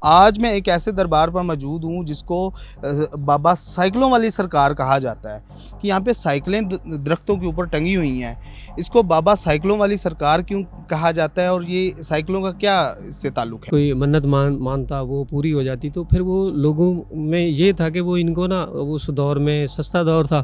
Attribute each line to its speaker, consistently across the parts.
Speaker 1: आज मैं एक ऐसे दरबार पर मौजूद हूँ जिसको बाबा साइकिलों वाली सरकार कहा जाता है कि यहाँ पे साइकिलें दरख्तों के ऊपर टंगी हुई हैं। इसको बाबा साइकिलों वाली सरकार क्यों कहा जाता है और ये साइकिलों का क्या इससे ताल्लुक़ है?
Speaker 2: कोई मन्नत मानता वो पूरी हो जाती, तो फिर वो लोगों में ये था कि वो इनको ना, उस दौर में सस्ता दौर था,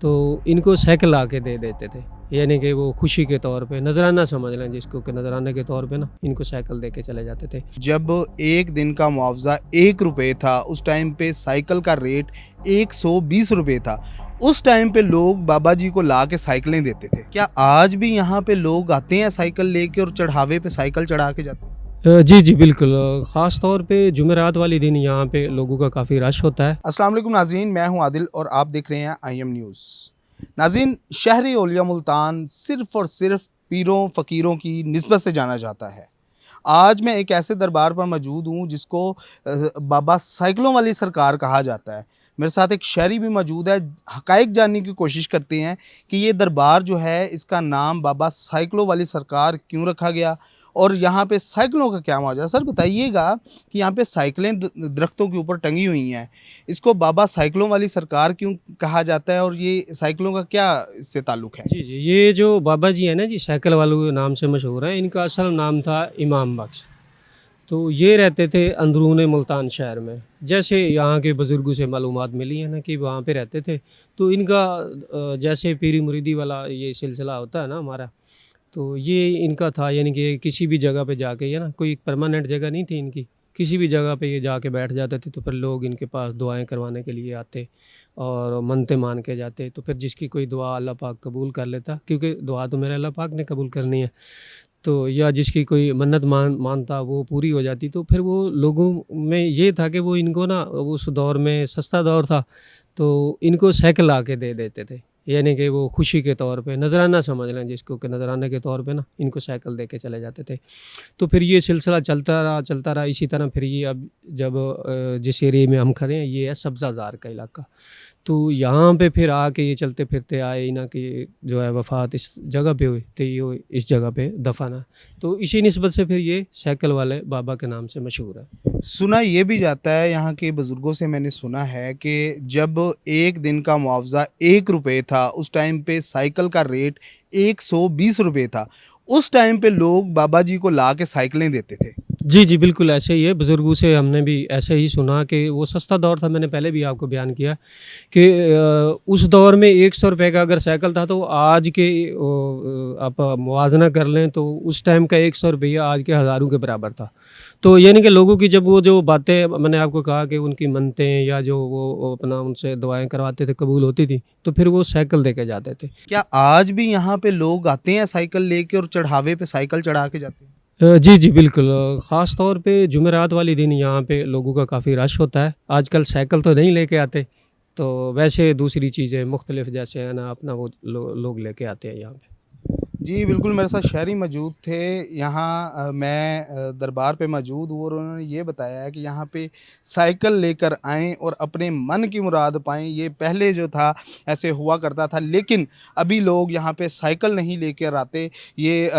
Speaker 2: तो इनको साइकिल ला के दे देते थे। यानी कि वो खुशी के तौर पे नजराना समझ लें जिसको, कि नजराने के तौर पे ना इनको साइकिल दे के चले जाते थे।
Speaker 1: जब एक दिन का मुआवजा 1 रुपये था, उस टाइम पे साइकिल का रेट 120 रुपये था। उस टाइम पे लोग बाबा जी को ला के साइकिलें देते थे। क्या आज भी यहाँ पे लोग आते हैं साइकिल लेके और चढ़ावे पे साइकिल चढ़ा के जाते हैं?
Speaker 2: जी जी बिल्कुल। ख़ास तौर पे जुमेरात वाले दिन यहाँ पे लोगों का काफ़ी रश होता है।
Speaker 1: अस्सलाम वालेकुम नाज़रीन, मैं हूँ आदिल और आप देख रहे हैं IM न्यूज़। नाज़रीन, शहर औलिया मुल्तान सिर्फ़ और सिर्फ पीरों फ़कीरों की निस्बत से जाना जाता है। आज मैं एक ऐसे दरबार पर मौजूद हूँ जिसको बाबा साइकिलों वाली सरकार कहा जाता है। मेरे साथ एक शहरी भी मौजूद है, हक़ाइक़ जानने की कोशिश करते हैं कि ये दरबार जो है इसका नाम बाबा साइकिलों वाली सरकार क्यों रखा गया और यहाँ पे साइकिलों का क्या मौजूद है। सर बताइएगा कि यहाँ पे साइकिलें दरख्तों के ऊपर टंगी हुई हैं, इसको बाबा साइकिलों वाली सरकार क्यों कहा जाता है और ये साइकिलों का क्या इससे ताल्लुक़ है?
Speaker 2: जी जी, ये जो बाबा जी हैं ना जी, साइकिल वालों नाम से मशहूर हैं। इनका असल नाम था इमाम बख्श। तो ये रहते थे अंदरून मुल्तान शहर में। जैसे यहाँ के बुज़ुर्गों से मालूमात मिली है ना कि वहाँ पे रहते थे। तो इनका जैसे पीरी मुरीदी वाला ये सिलसिला होता है ना हमारा, तो ये इनका था। यानी कि किसी भी जगह पे जाके, या ना कोई परमानेंट जगह नहीं थी इनकी, किसी भी जगह पे ये जाके बैठ जाते थे, तो फिर लोग इनके पास दुआएं करवाने के लिए आते और मन्नतें मान के जाते। तो फिर जिसकी कोई दुआ अल्लाह पाक कबूल कर लेता, क्योंकि दुआ तो मेरे अल्लाह पाक ने कबूल करनी है। तो या जिसकी कोई मन्नत मानता वो पूरी हो जाती, तो फिर वो लोगों में ये था कि वो इनको ना, उस दौर में सस्ता दौर था, तो इनको साइकिल ला के दे देते थे। यानी कि वो खुशी के तौर पे नजराना समझ लें जिसको, कि नजराने के तौर पे ना इनको साइकिल दे के चले जाते थे। तो फिर ये सिलसिला चलता रहा। इसी तरह फिर ये अब जब जिस एरिया में हम खड़े हैं ये है सब्ज़ाज़ार का इलाका। तो यहाँ पे फिर आके ये चलते फिरते आए ना कि जो है वफ़ात इस जगह पे हुई, तो ये इस जगह पे दफन है। तो इसी निस्बत से फिर ये साइकिल वाले बाबा के नाम से मशहूर है।
Speaker 1: सुना ये भी जाता है, यहाँ के बुज़ुर्गों से मैंने सुना है कि जब एक दिन का मुआवज़ा 1 रुपये था, उस टाइम पे साइकिल का रेट 120 रुपये था। उस टाइम पे लोग बाबा जी को ला के साइकिलें देते थे।
Speaker 2: जी, जी, बिल्कुल ऐसे ही है। बुज़ुर्गों से हमने भी ऐसे ही सुना कि वो सस्ता दौर था। मैंने पहले भी आपको बयान किया कि उस दौर में ₹100 का अगर साइकिल था, तो आज के आप मुवाज़ना कर लें तो उस टाइम का ₹100 आज के हज़ारों के बराबर था। तो यानी कि लोगों की जब वो जो बातें मैंने आपको कहा कि उनकी मन्नतें या जो वो अपना उनसे दुआएँ करवाते थे कबूल होती थी, तो फिर वो साइकिल दे के जाते थे।
Speaker 1: क्या आज भी यहाँ पे लोग आते हैं साइकिल लेके और चढ़ावे पे साइकिल चढ़ा के जाते हैं?
Speaker 2: जी, जी, बिल्कुल। ख़ास तौर पे जुमेरात वाले दिन यहाँ पे लोगों का काफ़ी रश होता है। आजकल साइकिल तो नहीं लेके आते, तो वैसे दूसरी चीज़ें मुख्तलिफ़ जैसे है ना अपना वो लोग लेके आते हैं यहाँ पे।
Speaker 1: जी, बिल्कुल मेरे साथ शहरी मौजूद थे। यहाँ मैं दरबार पे मौजूद हूँ और उन्होंने ये बताया है कि यहाँ पे साइकिल लेकर आएँ और अपने मन की मुराद पाएँ। ये पहले जो था ऐसे हुआ करता था, लेकिन अभी लोग यहाँ पे साइकिल नहीं लेकर आते। ये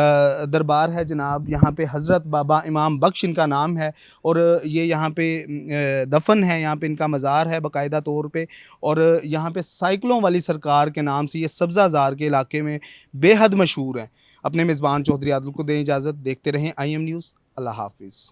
Speaker 1: दरबार है जनाब, यहाँ पे हज़रत बाबा इमाम बख्श इनका नाम है और ये यहाँ पे दफ़न है, यहाँ पे इनका मज़ार है बाकायदा तौर पे। और यहाँ पे साइकिलों वाली सरकार के नाम से ये सब्ज़ाज़ार के इलाके में बेहद मशहूर हैं। अपने मेज़बान चौधरी आदिल को दें इजाज़त। देखते रहें IM न्यूज़। अल्लाह हाफ़िज़।